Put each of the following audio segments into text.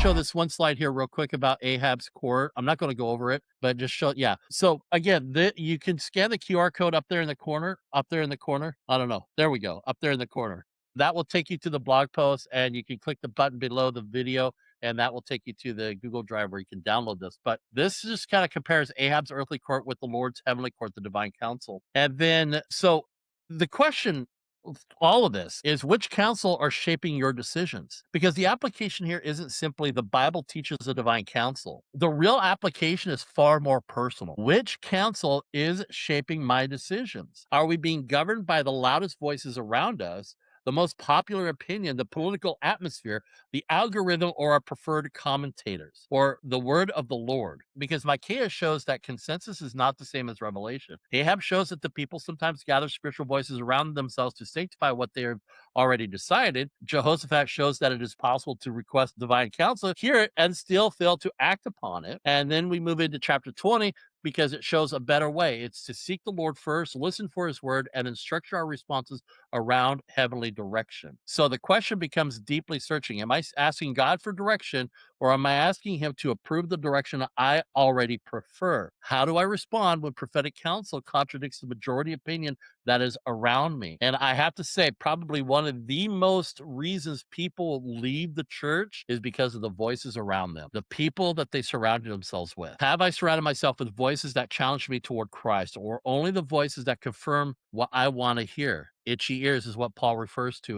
show this one slide here real quick about Ahab's court. I'm not going to go over it, but just show. Yeah. So again, you can scan the QR code up there in the corner. Up there in the corner. I don't know. There we go. Up there in the corner. That will take you to the blog post, and you can click the button below the video, and that will take you to the Google Drive where you can download this. But this just kind of compares Ahab's earthly court with the Lord's heavenly court, the divine counsel. And then, so the question of all of this is, which counsel are shaping your decisions? Because the application here isn't simply the Bible teaches a divine counsel. The real application is far more personal. Which counsel is shaping my decisions? Are we being governed by the loudest voices around us, the most popular opinion, the political atmosphere, the algorithm, or our preferred commentators, or the word of the Lord? Because Micaiah shows that consensus is not the same as revelation. Ahab shows that the people sometimes gather spiritual voices around themselves to sanctify what they have already decided. Jehoshaphat shows that it is possible to request divine counsel, hear it, and still fail to act upon it. And then we move into chapter 20, because it shows a better way. It's to seek the Lord first, listen for his word, and then structure our responses around heavenly direction. So the question becomes deeply searching. Am I asking God for direction, or am I asking him to approve the direction I already prefer? How do I respond when prophetic counsel contradicts the majority opinion that is around me? And I have to say, probably one of the most reasons people leave the church is because of the voices around them, the people that they surrounded themselves with. Have I surrounded myself with voices that challenge me toward Christ, or only the voices that confirm what I want to hear? Itchy ears is what Paul refers to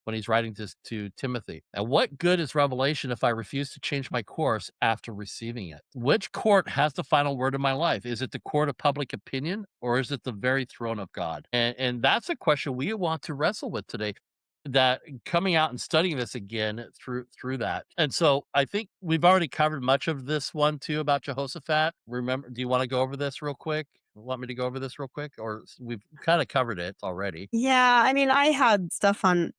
when he's writing this to Timothy. And what good is revelation if I refuse to change my course after receiving it? Which court has the final word in my life? Is it the court of public opinion, or is it the very throne of God? And that's a question we want to wrestle with today, that coming out and studying this again through that. And so I think we've already covered much of this one too about Jehoshaphat. Remember, do you want to go over this real quick? Want me to go over this real quick, or we've kind of covered it already? Yeah, I mean, I had stuff on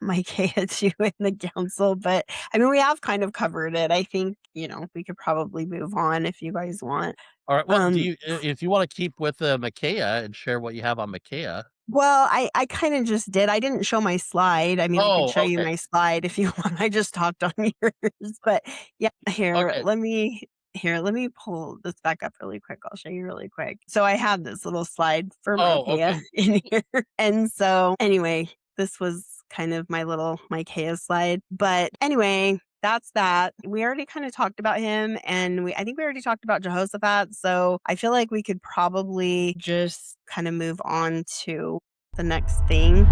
Micaiah too in the council, but I mean, we have kind of covered it. I think, we could probably move on if you guys want. All right. Well, Um, if you want to keep with Micaiah and share what you have on Micaiah? well, I kind of just did. I didn't show my slide. I mean, I could Oh, show you okay, my slide if you want. I just talked on yours, but yeah, okay. let me pull this back up really quick. I'll show you really quick. So I had this little slide for Oh, okay. Micaiah in here. And so anyway, this was kind of my little Micaiah slide. But anyway, that's that. We already kind of talked about him, and I think we already talked about Jehoshaphat. So I feel like we could probably just kind of move on to the next thing.